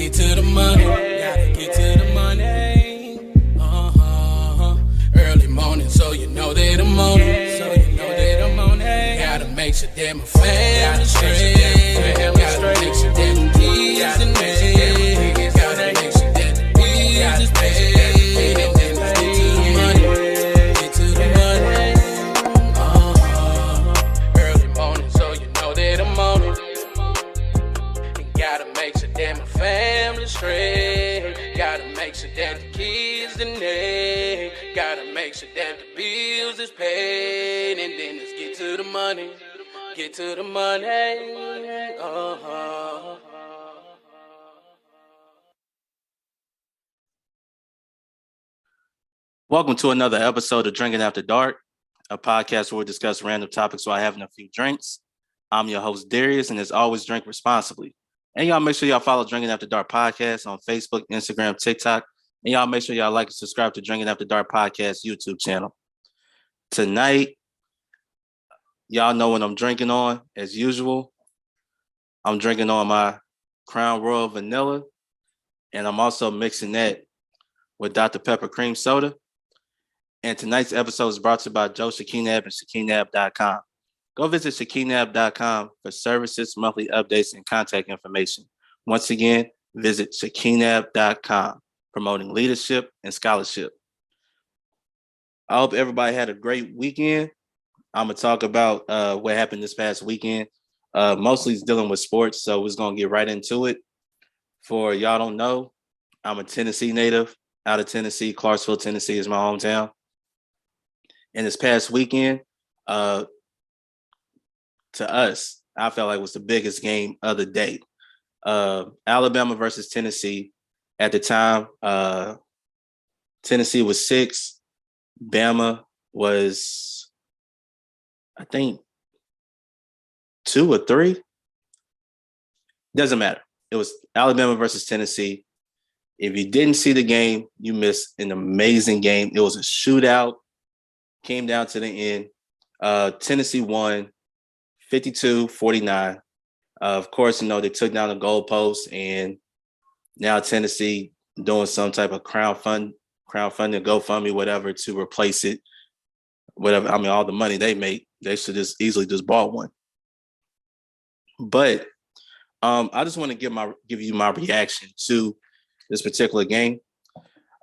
get to the money. Gotta get to the money. Early morning, so you know that I'm on it. So you know that I'm on it. Gotta make sure that my family straight. Gotta make sure that the kids and me. Gotta make sure that the bills is paid. And then let's get to the money. Get to the money. Early morning, so you know that I'm on it. And gotta make sure that my family straight. Gotta make sure that the kids and they. Gotta make sure that the bills is paid. And then let's get to the money. Get to the money. Welcome to another episode of Drinking After Dark, a podcast where we discuss random topics while having a few drinks. I'm your host, Darius, and as always, drink responsibly. And y'all make sure y'all follow Drinking After Dark Podcast on Facebook, Instagram, TikTok. And y'all make sure y'all like and subscribe to Drinking After Dark Podcast YouTube channel. Tonight, y'all know what I'm drinking on, as usual. I'm drinking on my Crown Royal Vanilla, and I'm also mixing that with Dr. Pepper Cream Soda. And tonight's episode is brought to you by Joe Shakinab and Shakinab.com. Go visit Shakinab.com for services, monthly updates, and contact information. Once again, visit Shakinab.com, promoting leadership and scholarship. I hope everybody had a great weekend. I'm going to talk about what happened this past weekend. Mostly it's dealing with sports, so we're going to get right into it. For y'all don't know, I'm a Tennessee native, out of Tennessee. Clarksville, Tennessee is my hometown. And this past weekend, to us, I felt like it was the biggest game of the day. Alabama versus Tennessee. At the time, Tennessee was 6. Bama was, I think, 2 or 3. Doesn't matter. It was Alabama versus Tennessee. If you didn't see the game, you missed an amazing game. It was a shootout. Came down to the end. Tennessee won 52-49. Of course, they took down the goalpost, and now Tennessee doing some type of crowdfunding, GoFundMe, whatever, to replace it. Whatever. I mean, all the money they make, they should just easily just bought one. But I just want to give you my reaction to this particular game.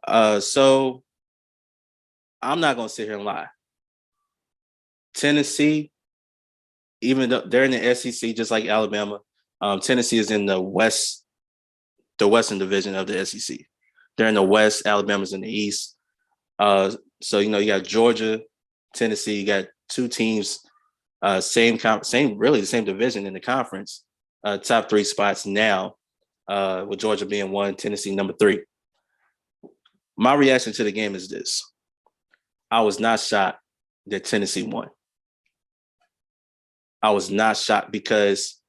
So I'm not going to sit here and lie. Tennessee, even though they're in the SEC, just like Alabama, Tennessee is in the Western division of the SEC. They're in the West, Alabama's in the East. So, you got Georgia, Tennessee, you got two teams, same division in the conference, top 3 spots now, with Georgia being 1, Tennessee number 3. My reaction to the game is this. I was not shocked that Tennessee won. I was not shocked because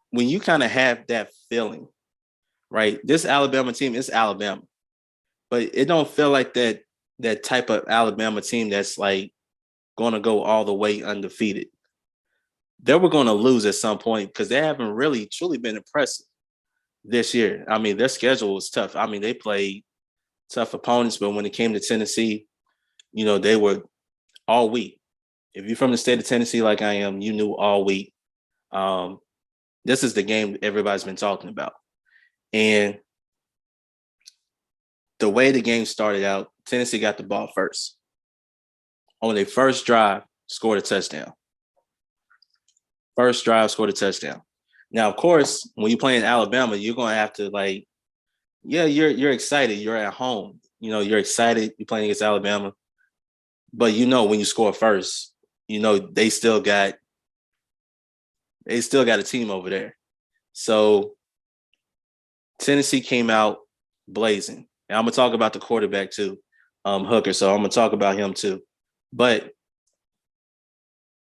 when you kind of have that feeling, right? This Alabama team is Alabama, but it don't feel like that type of Alabama team that's like going to go all the way undefeated. They were going to lose at some point because they haven't really truly been impressive this year. I mean, their schedule was tough. I mean, they played tough opponents, but when it came to Tennessee, they were all week. If you're from the state of Tennessee like I am, you knew all week. This is the game everybody's been talking about. And the way the game started out, Tennessee got the ball first. On their first drive, scored a touchdown. First drive, scored a touchdown. Now, of course, when you play in Alabama, you're going to have to you're excited. You're at home. You're excited. You're playing against Alabama. But when you score first, they still got a team over there. So Tennessee came out blazing. And I'm going to talk about the quarterback too, Hooker. So I'm going to talk about him too. But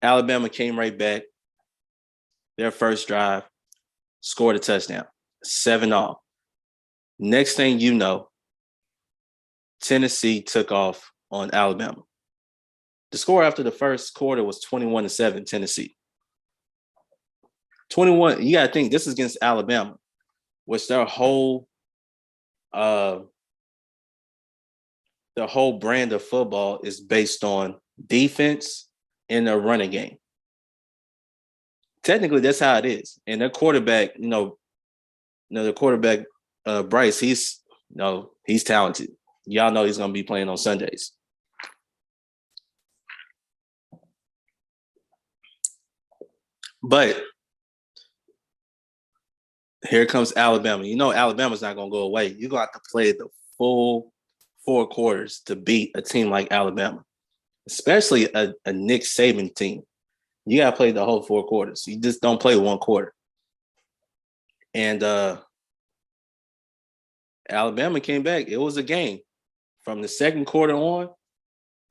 Alabama came right back. Their first drive, scored a touchdown, 7-all. Next thing you know, Tennessee took off on Alabama. The score after the first quarter was 21-7, Tennessee. 21. You got to think this is against Alabama, which their whole brand of football is based on defense and their running game. Technically, that's how it is. And their quarterback, the quarterback Bryce, he's talented. Y'all know he's going to be playing on Sundays. But here comes Alabama. You know Alabama's not going to go away. You're going to have to play the full 4 quarters to beat a team like Alabama, especially a Nick Saban team. You got to play the whole 4 quarters. You just don't play 1 quarter. And Alabama came back. It was a game. From the second quarter on,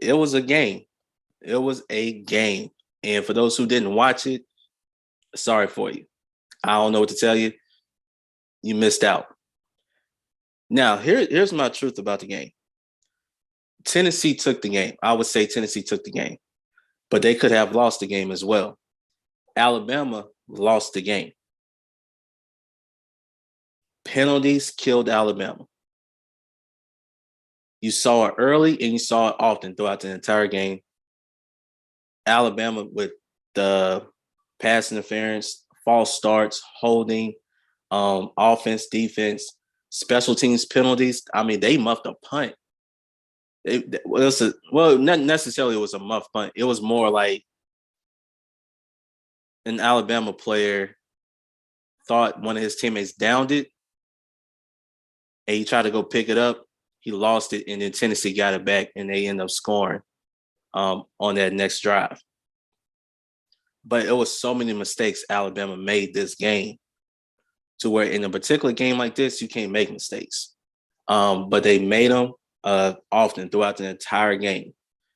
it was a game. It was a game. And for those who didn't watch it, sorry for you. I don't know what to tell you. You missed out. Now, here's my truth about the game. Tennessee took the game. I would say Tennessee took the game. But they could have lost the game as well. Alabama lost the game. Penalties killed Alabama. You saw it early and you saw it often throughout the entire game. Alabama with the pass interference, false starts, holding, offense, defense, special teams penalties. I mean, they muffed a punt. Not necessarily it was a muff punt. It was more like an Alabama player thought one of his teammates downed it, and he tried to go pick it up. He lost it, and then Tennessee got it back, and they ended up scoring on that next drive. But it was so many mistakes Alabama made this game to where in a particular game like this, you can't make mistakes. But they made them often throughout the entire game.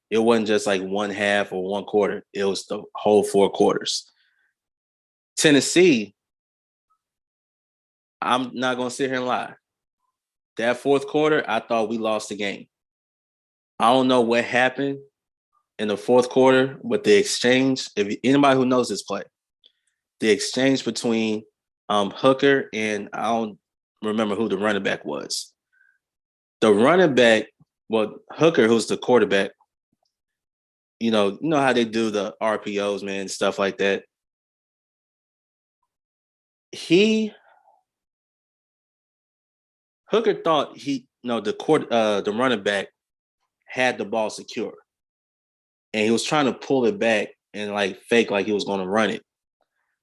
It wasn't just like 1 half or 1 quarter. It was the whole 4 quarters. Tennessee, I'm not going to sit here and lie. That 4th quarter, I thought we lost the game. I don't know what happened in the 4th quarter with the exchange. If anybody who knows this play, the exchange between Hooker and I don't remember who the running back was. The running back, Hooker, who's the quarterback, you know how they do the RPOs, man, stuff like that. Hooker thought the running back had the ball secure, and he was trying to pull it back and like fake like he was going to run it.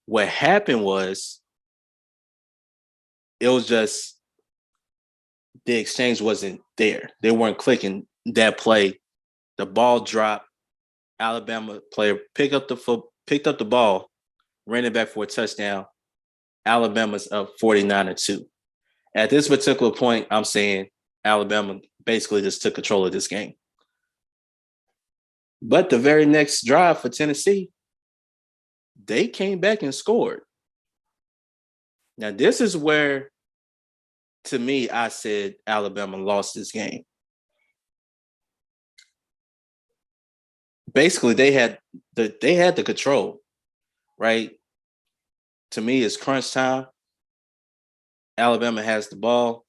What happened was, it was just the exchange wasn't there. They weren't clicking that play. The ball dropped. Alabama player picked up the ball, ran it back for a touchdown. Alabama's up 49-2. At this particular point, I'm saying Alabama basically just took control of this game. But the very next drive for Tennessee, they came back and scored. Now, this is where, to me, I said Alabama lost this game. Basically, they had the control, right? To me, it's crunch time. Alabama has the ball.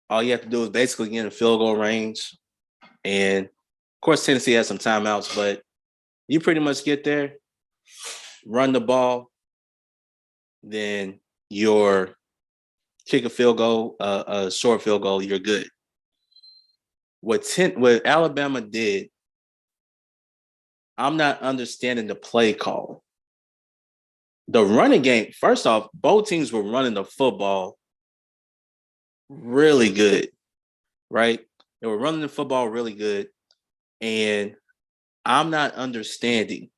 All you have to do is basically get in field goal range. And, of course, Tennessee has some timeouts, but you pretty much get there, run the ball, then you're kick a field goal, a short field goal, you're good. What Alabama did, I'm not understanding the play call. The running game, first off, both teams were running the football really good, right? They were running the football really good. And I'm not understanding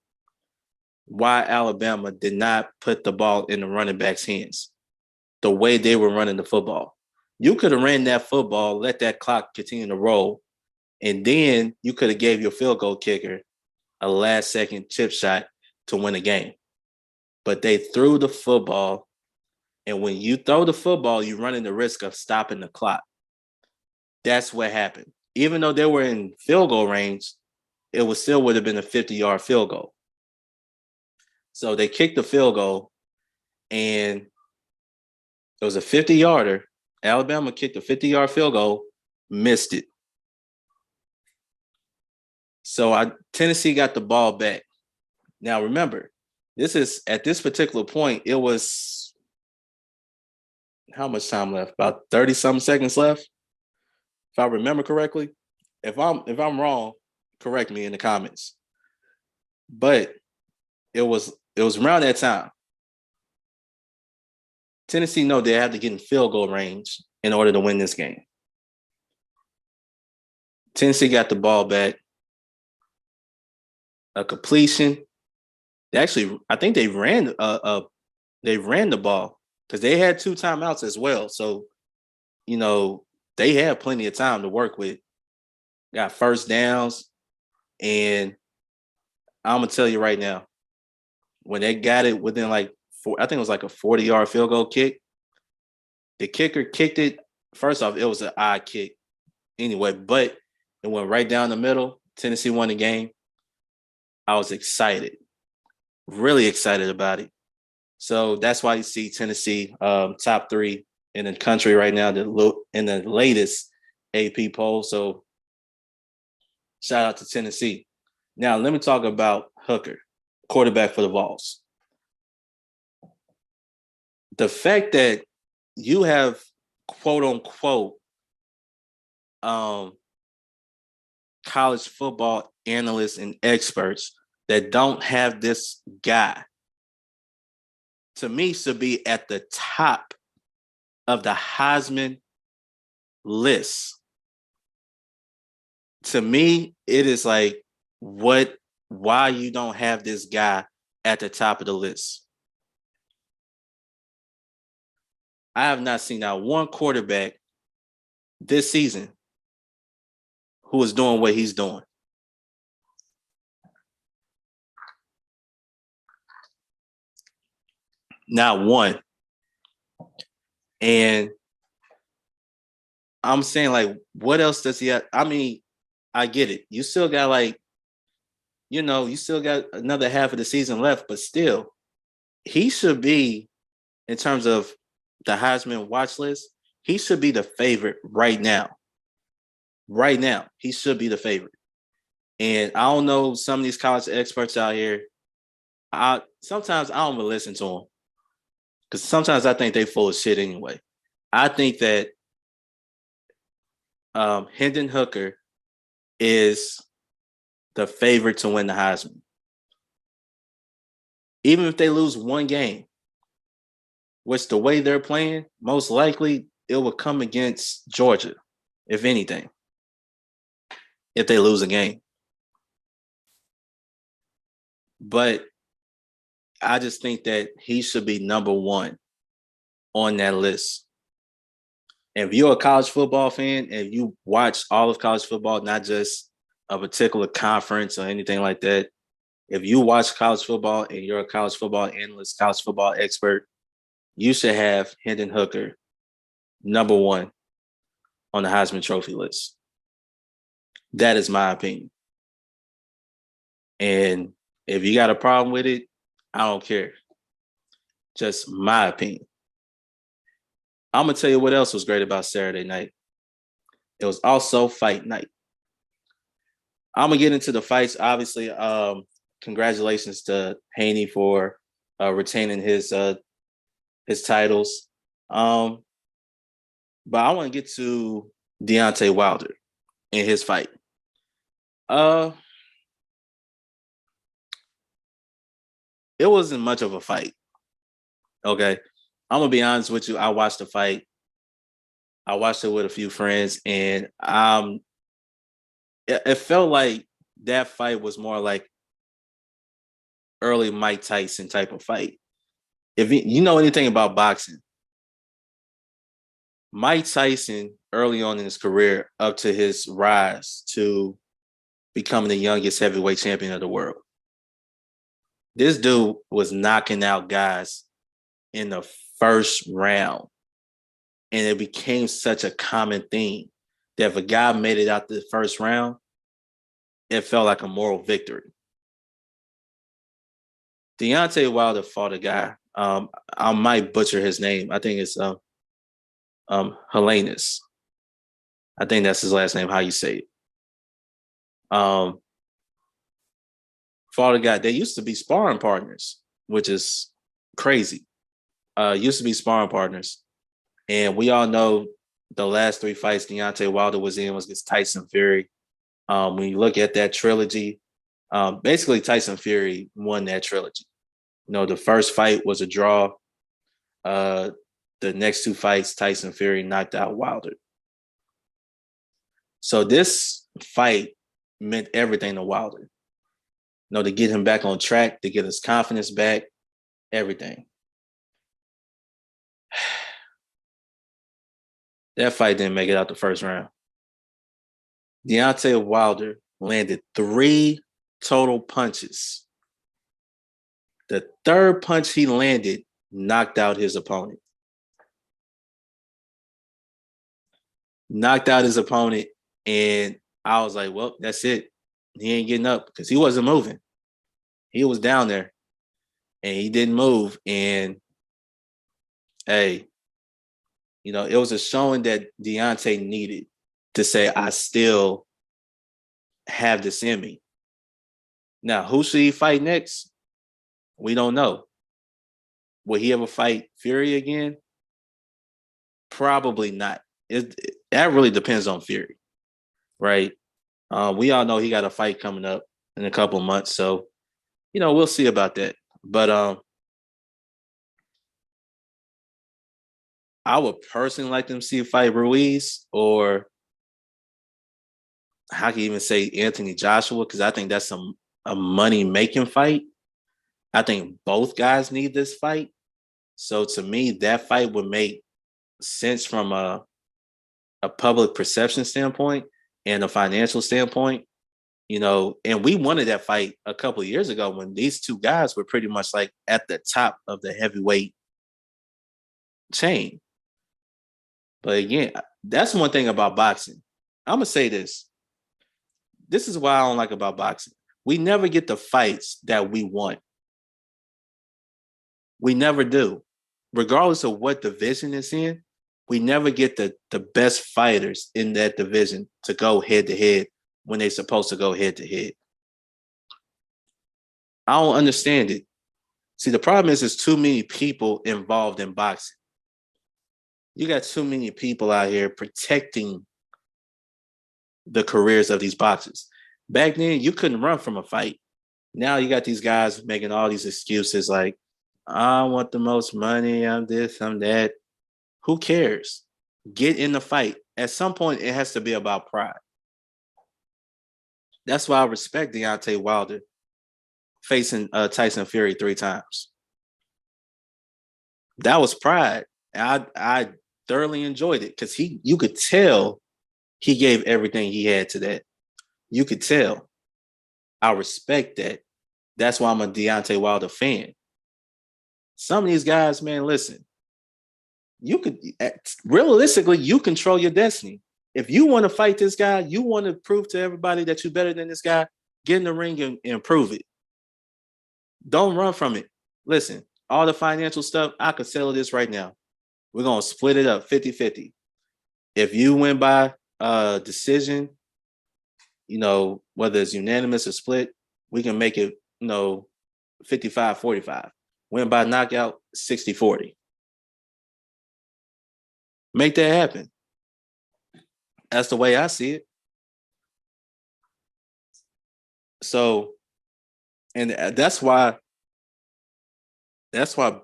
why Alabama did not put the ball in the running back's hands the way they were running the football. You could have ran that football, let that clock continue to roll, and then you could have gave your field goal kicker a last-second chip shot to win a game. But they threw the football, and when you throw the football, you're running the risk of stopping the clock. That's what happened. Even though they were in field goal range, it would have been a 50-yard field goal. So they kicked the field goal, and it was a 50-yarder. Alabama kicked a 50-yard field goal, missed it. So Tennessee got the ball back. Now remember, this is at this particular point, it was how much time left? About 30-something seconds left, if I remember correctly. If I'm wrong, correct me in the comments. But it was around that time. Tennessee know they had to get in field goal range in order to win this game. Tennessee got the ball back. A completion. I think they ran the ball because they had 2 timeouts as well. So, they had plenty of time to work with. Got first downs, and I'm gonna tell you right now, when they got it within I think it was like a 40-yard field goal kick. The kicker kicked it. First off, it was an odd kick anyway, but it went right down the middle. Tennessee won the game. I was excited, really excited about it. So that's why you see Tennessee top 3 in the country right now in the latest AP poll. So shout out to Tennessee. Now let me talk about Hooker, quarterback for the Vols. The fact that you have quote unquote college football analysts and experts that don't have this guy, to me, should be at the top of the Heisman list. To me, it is like, why you don't have this guy at the top of the list? I have not seen not one quarterback this season who is doing what he's doing. Not one. And I'm saying, what else does he have? I mean, I get it. You still got you still got another half of the season left, but still, he should be, in terms of the Heisman watch list, he should be the favorite right now. Right now, he should be the favorite. And I don't know, some of these college experts out here, sometimes I don't even listen to them, because sometimes I think they full of shit anyway. I think that Hendon Hooker is the favorite to win the Heisman. Even if they lose one game, which the way they're playing, most likely it will come against Georgia, if anything, if they lose a game. But I just think that he should be number 1 on that list. If you're a college football fan and you watch all of college football, not just a particular conference or anything like that, if you watch college football and you're a college football analyst, college football expert, you should have Hendon Hooker number 1 on the Heisman Trophy list. That is my opinion. And if you got a problem with it, I don't care. Just my opinion. I'm going to tell you what else was great about Saturday night. It was also fight night. I'm going to get into the fights. Obviously, congratulations to Haney for retaining his titles. But I want to get to Deontay Wilder and his fight. It wasn't much of a fight. Okay. I'm going to be honest with you. I watched the fight. I watched it with a few friends, and it felt like that fight was more like early Mike Tyson type of fight. If you know anything about boxing, Mike Tyson, early on in his career, up to his rise to becoming the youngest heavyweight champion of the world, this dude was knocking out guys in the first round. And it became such a common theme that if a guy made it out the first round, it felt like a moral victory. Deontay Wilder fought a guy. I might butcher his name. I think it's Helenius. I think that's his last name. How you say it? Um, Fought a guy. They used to be sparring partners, which is crazy. Used to be sparring partners, and we all know the last three fights Deontay Wilder was in was against Tyson Fury. When you look at that trilogy, basically Tyson Fury won that trilogy. You know, the first fight was a draw. Uh, the next two fights, Tyson Fury knocked out Wilder. So this fight meant everything to Wilder. You know, to get him back on track, to get his confidence back, everything. That fight didn't make it out the first round. Deontay Wilder landed 3 total punches. The third punch he landed knocked out his opponent. Knocked out his opponent, and I was like, well, that's it. He ain't getting up because he wasn't moving. He was down there, and he didn't move. And, hey, you know, it was a showing that Deontay needed to say, I still have this in me. Now, who should he fight next? We don't know. Will he ever fight Fury again? Probably not. That really depends on Fury, right? We all know he got a fight coming up in a couple of months, so you know we'll see about that. But I would personally like them to see a fight Ruiz, or I can even say Anthony Joshua, because I think that's a money making fight. I think both guys need this fight. So to me, that fight would make sense from a public perception standpoint and a financial standpoint. You know, and we wanted that fight a couple of years ago when these two guys were pretty much like at the top of the heavyweight chain. But again, that's one thing about boxing. I'm gonna say this. This is what I don't like about boxing. We never get the fights that we want. We never do. Regardless of what division it's in, we never get the best fighters in that division to go head to head when they're supposed to go head to head. I don't understand it. See, the problem is there's too many people involved in boxing. You got too many people out here protecting the careers of these boxers. Back then, you couldn't run from a fight. Now you got these guys making all these excuses like, I want the most money, I'm this, I'm that. Who cares? Get in the fight. At some point, it has to be about pride. That's why I respect Deontay Wilder facing Tyson Fury 3 times. That was pride. I thoroughly enjoyed it because you could tell he gave everything he had to that. You could tell. I respect that. That's why I'm a Deontay Wilder fan. Some of these guys, man, listen. You could realistically, you control your destiny. If you want to fight this guy, you want to prove to everybody that you're better than this guy, get in the ring and prove it. Don't run from it. Listen, all the financial stuff, I could settle this right now. We're going to split it up 50-50. If you win by decision, you know, whether it's unanimous or split, we can make it, you know, 55-45. Win by knockout, 60-40. Make that happen. That's the way I see it. So, and that's why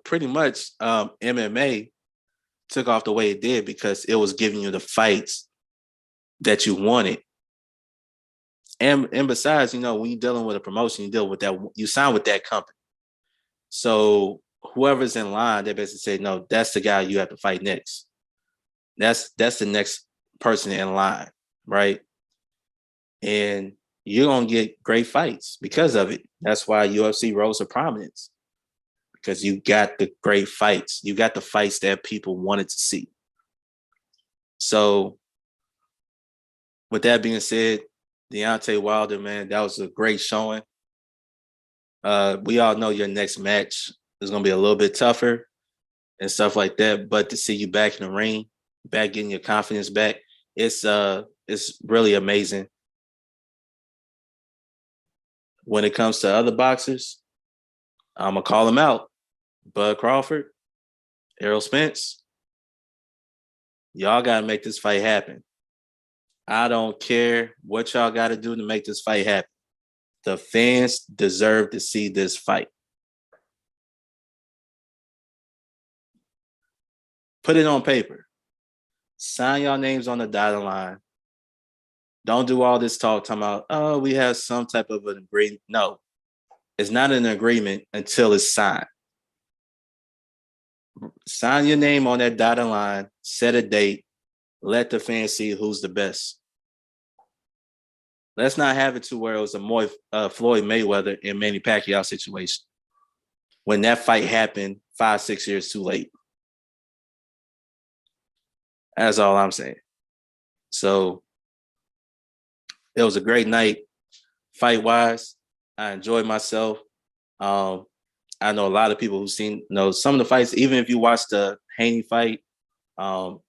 pretty much MMA took off the way it did, because it was giving you the fights that you wanted. And besides, you know, when you're dealing with a promotion, you deal with that, you sign with that company. So whoever's in line, they basically say, no, that's the guy you have to fight next. That's the next person in line, right? And you're going to get great fights because of it. That's why UFC rose to prominence, because you got the great fights. You got the fights that people wanted to see. So with that being said, Deontay Wilder, man, that was a great showing. We all know your next match is going to be a little bit tougher and stuff like that. But to see you back in the ring, back getting your confidence back, it's really amazing. When it comes to other boxers, I'm gonna call them out. Bud Crawford, Errol Spence, y'all gotta make this fight happen. I don't care what y'all gotta do to make this fight happen. The fans deserve to see this fight. Put it on paper. Sign y'all names on the dotted line. Don't do all this talking about, oh, we have some type of an agreement. No, it's not an agreement until it's signed. Sign your name on that dotted line, set a date, let the fans see who's the best. Let's not have it to where it was a Floyd Mayweather and Manny Pacquiao situation when that fight happened 5-6 years too late. That's all I'm saying. So it was a great night, fight-wise. I enjoyed myself. I know a lot of people who've seen some of the fights, even if you watch the Haney fight, Haney,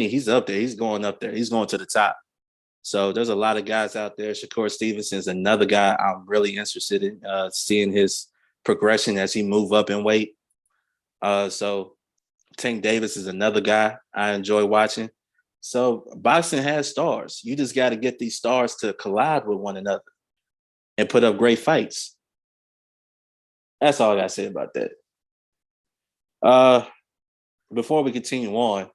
he's up there. He's going up there. He's going to the top. So there's a lot of guys out there. Shakur Stevenson's another guy I'm really interested in seeing his progression as he move up in weight. So Tank Davis is another guy I enjoy watching. So boxing has stars. You just got to get these stars to collide with one another and put up great fights. That's all I got to say about that. Before we continue on,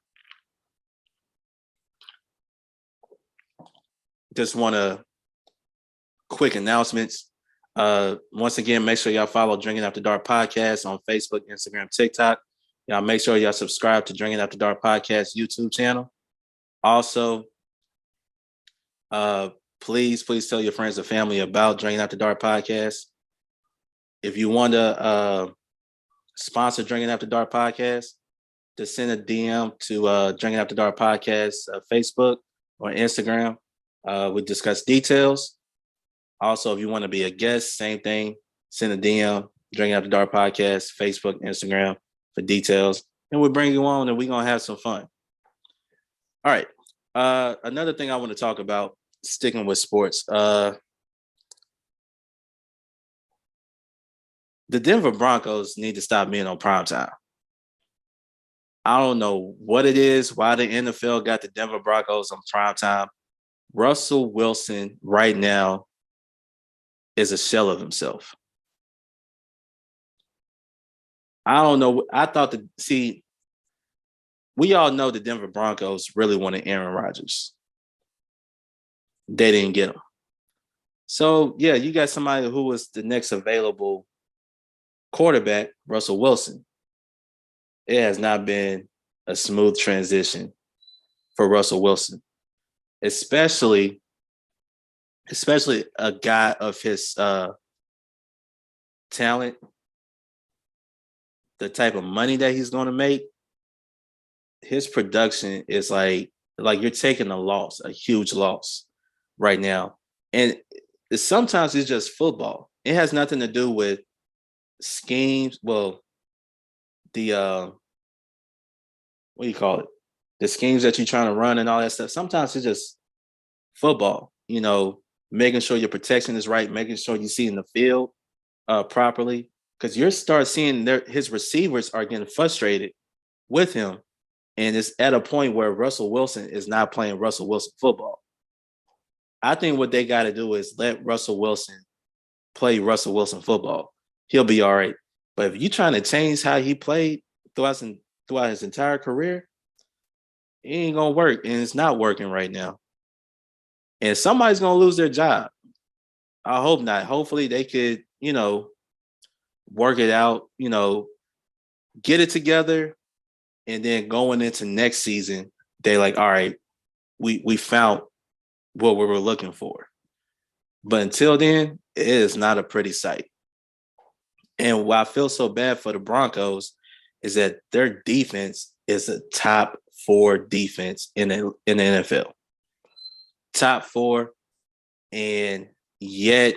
just want to quick announcements. Once again, make sure y'all follow Drinking After Dark Podcast on Facebook, Instagram, TikTok. Y'all make sure y'all subscribe to Drinking After Dark Podcast YouTube channel. Also, please tell your friends and family about Drinking After Dark Podcast. If you want to sponsor Drinking After Dark Podcast, just send a DM to Drinking After Dark Podcast Facebook or Instagram. We discuss details. Also, if you want to be a guest, same thing. Send a DM, Drinking After Dark Podcast, Facebook, Instagram for details. And we'll bring you on and we're going to have some fun. All right. Another thing I want to talk about, sticking with sports. The Denver Broncos need to stop being on primetime. I don't know what it is, why the NFL got the Denver Broncos on primetime. Russell Wilson right now is a shell of himself. I don't know. We all know the Denver Broncos really wanted Aaron Rodgers. They didn't get him. So, yeah, you got somebody who was the next available quarterback, Russell Wilson. It has not been a smooth transition for Russell Wilson, especially a guy of his talent, the type of money that he's going to make. His production is like you're taking a loss, a huge loss right now. And sometimes it's just football. It has nothing to do with schemes. Well, the what do you call it? The schemes that you're trying to run and all that stuff. Sometimes it's just football, making sure your protection is right, making sure you see in the field properly. Because you start seeing his receivers are getting frustrated with him. And it's at a point where Russell Wilson is not playing Russell Wilson football. I think what they got to do is let Russell Wilson play Russell Wilson football. He'll be all right. But if you're trying to change how he played throughout his entire career, it ain't going to work. And it's not working right now. And somebody's going to lose their job. I hope not. Hopefully they could, work it out, get it together. And then going into next season, they're like, all right, we found what we were looking for. But until then, it is not a pretty sight. And why I feel so bad for the Broncos is that their defense is a top 4 defense in the NFL. Top 4. And yet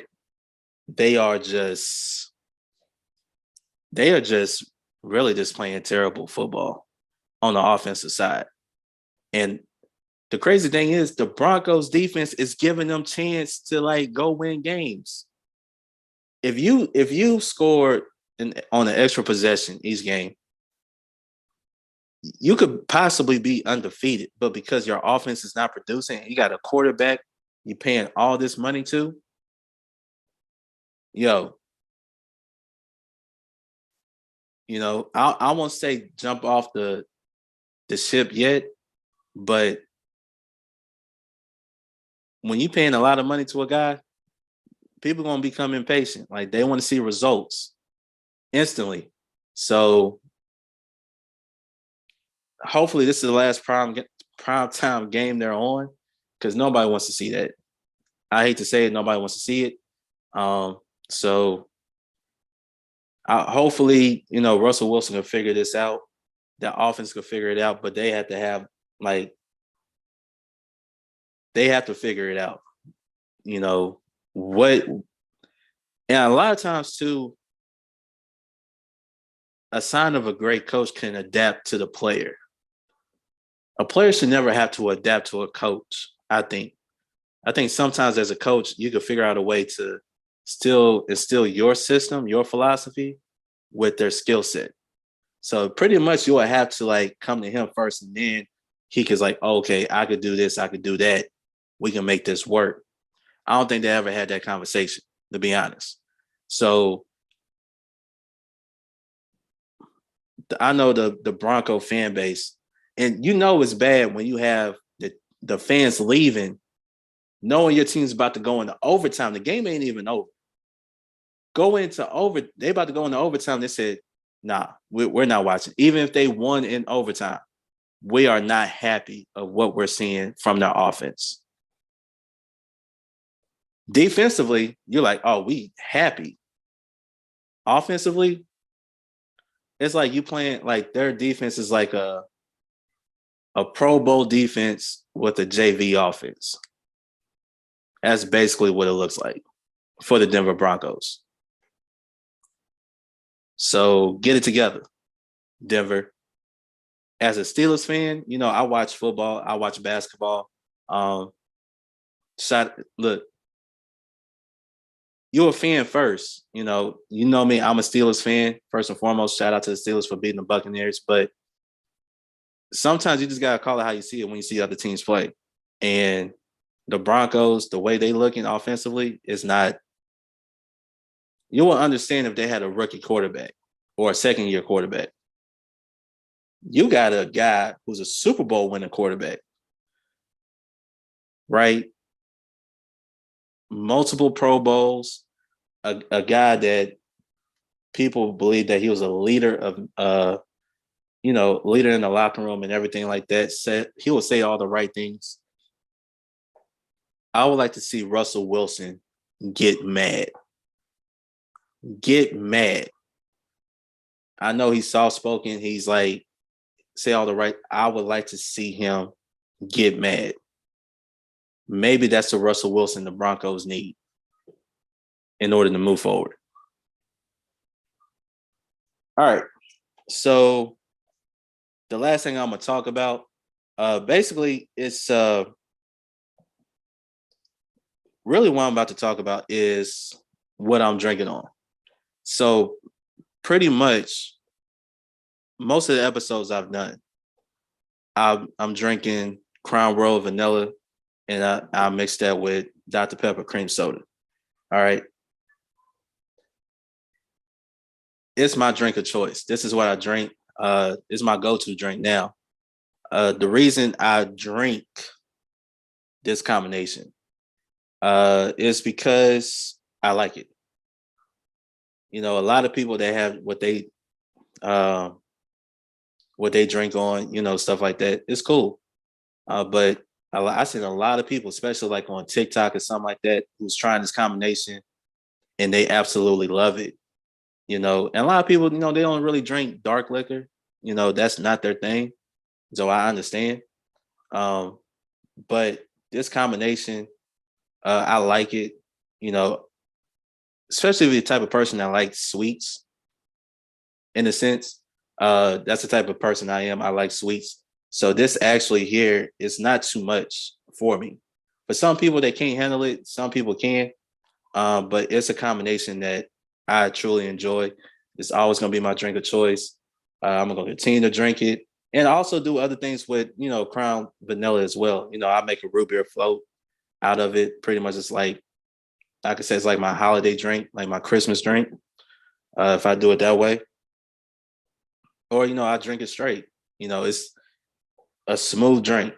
they are just really just playing terrible football on the offensive side. And the crazy thing is the Broncos defense is giving them chance to like go win games. If you scored on an extra possession each game, you could possibly be undefeated. But because your offense is not producing, you got a quarterback you're paying all this money to, yo, I won't say jump off the ship yet, but when you're paying a lot of money to a guy, people are gonna become impatient. Like they want to see results instantly. So hopefully this is the last prime time game they're on, because nobody wants to see that. I hate to say it, nobody wants to see it. So hopefully, Russell Wilson can figure this out. The offense can figure it out, but they have to have they have to figure it out. What, and a lot of times too, a sign of a great coach can adapt to the player. A player should never have to adapt to a coach. I think sometimes as a coach, you can figure out a way to still instill your system, your philosophy with their skill set. So pretty much you will have to like come to him first, and then he could like, okay, I could do this, I could do that. We can make this work. I don't think they ever had that conversation, to be honest. So I know the Bronco fan base, and it's bad when you have the fans leaving, knowing your team's about to go into overtime. The game ain't even over. They about to go into overtime. They said, nah, we're not watching. Even if they won in overtime, we are not happy of what we're seeing from their offense. Defensively, you're like, oh, we happy. Offensively, it's like you playing like their defense is like a Pro Bowl defense with a JV offense. That's basically what it looks like for the Denver Broncos. So get it together, Denver. As a Steelers fan, I watch football, I watch basketball. Look, you're a fan first. You know me, I'm a Steelers fan, first and foremost. Shout out to the Steelers for beating the Buccaneers. But sometimes you just got to call it how you see it when you see other teams play. And the Broncos, the way they looking offensively is not. You will understand if they had a rookie quarterback or a second-year quarterback. You got a guy who's a Super Bowl winning quarterback, right? Multiple Pro Bowls, a guy that people believe that he was a leader of, leader in the locker room and everything like that. He will say all the right things. I would like to see Russell Wilson get mad. Get mad. I know he's soft-spoken. He's like, say all the right. I would like to see him get mad. Maybe that's the Russell Wilson the Broncos need in order to move forward. All right. So the last thing I'm going to talk about, basically, it's really what I'm about to talk about is what I'm drinking on. So pretty much most of the episodes I've done, I'm drinking Crown Royal Vanilla, and I mix that with Dr. Pepper cream soda. All right. It's my drink of choice. This is what I drink. It's my go-to drink now. The reason I drink this combination is because I like it. A lot of people that have what they drink on, stuff like that. It's cool. But I seen a lot of people, especially like on TikTok or something like that, who's trying this combination and they absolutely love it. And a lot of people, they don't really drink dark liquor. That's not their thing. So I understand. But this combination, I like it. especially if you're the type of person that likes sweets, in a sense. That's the type of person I am. I like sweets. So this actually here is not too much for me. For some people, they can't handle it. Some people can. But it's a combination that I truly enjoy. It's always going to be my drink of choice. I'm going to continue to drink it and also do other things with, Crown Vanilla as well. I make a root beer float out of it. Pretty much it's like, I could say it's like my holiday drink, like my Christmas drink, if I do it that way. Or, I drink it straight. It's a smooth drink.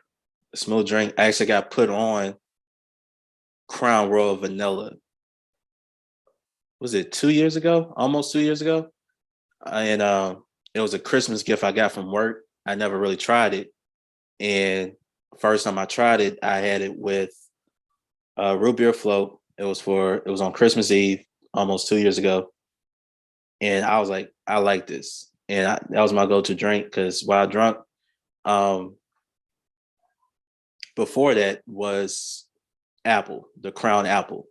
A smooth drink. I actually got put on Crown Royal Vanilla. Was it 2 years ago? Almost 2 years ago? And it was a Christmas gift I got from work. I never really tried it. And first time I tried it, I had it with root beer float. It was on Christmas Eve, almost 2 years ago. And I was like, I like this. And that was my go-to drink because while drunk, before that was apple, the Crown apple.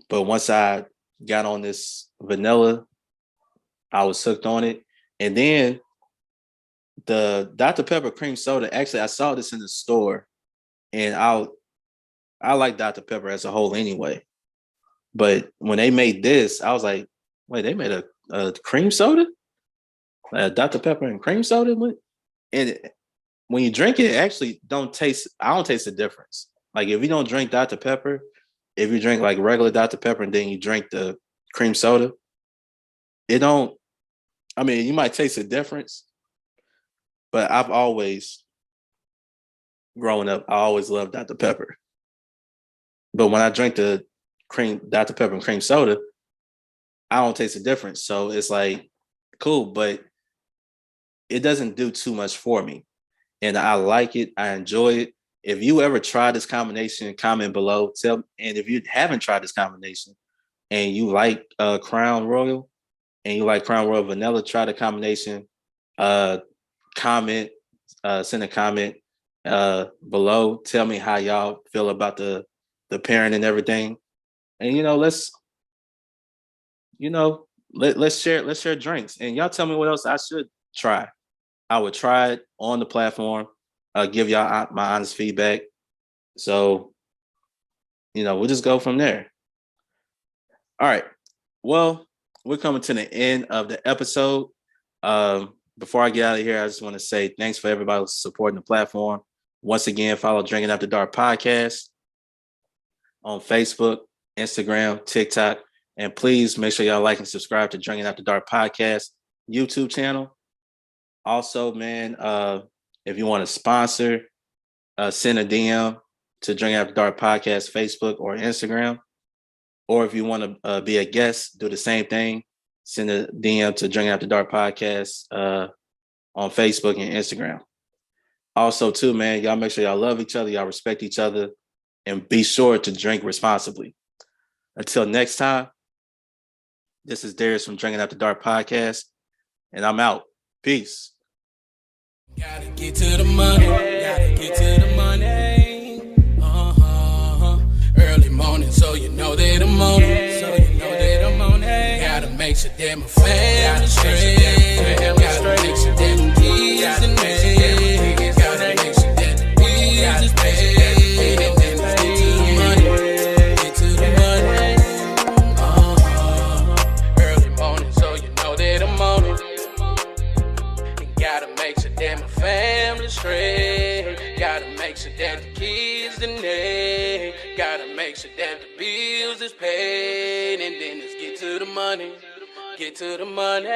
But once I got on this vanilla, I was hooked on it. And then the Dr. Pepper cream soda, actually, I saw this in the store and I like Dr. Pepper as a whole anyway. But when they made this, I was like, wait, they made a cream soda? Dr. Pepper and cream soda? And when you drink it, actually I don't taste the difference. Like if you don't drink Dr. Pepper, if you drink like regular Dr. Pepper and then you drink the cream soda, you might taste the difference, but growing up, I always loved Dr. Pepper. But when I drink the Dr. Pepper and cream soda, I don't taste the difference. So it's like, cool, but it doesn't do too much for me. And I like it. I enjoy it. If you ever try this combination, comment below. And if you haven't tried this combination and you like Crown Royal and you like Crown Royal Vanilla, try the combination. Comment, send a comment below. Tell me how y'all feel about the pairing and everything. And let's share drinks. And y'all tell me what else I should try. I would try it on the platform. Give y'all my honest feedback. So, we'll just go from there. All right. Well, we're coming to the end of the episode. Before I get out of here, I just want to say thanks for everybody supporting the platform. Once again, follow Drinking After Dark podcast on Facebook, Instagram, TikTok, and please make sure y'all like and subscribe to Drinking After Dark podcast YouTube channel. Also, man, if you want to sponsor, send a DM to Drinking After Dark podcast Facebook or Instagram. Or if you want to be a guest, do the same thing. Send a DM to Drinking After Dark podcast on Facebook and Instagram. Also, too, man, y'all make sure y'all love each other, y'all respect each other, and be sure to drink responsibly. Until next time, this is Darius from Drinking After Dark podcast, and I'm out. Peace. Gotta get to the money. Gotta get to the money. Early morning, so you know that I'm on it. Gotta make sure that my family straight. Gotta make sure that the kids and me. Gotta make sure that the bills is paid. And then let's get to the money. Get to the money. Early morning, so you know that I'm on it. And gotta make sure that my family straight. Gotta make sure that the kids and they. Gotta make sure that the bills is paid. And then let's get to the money. Get to the money.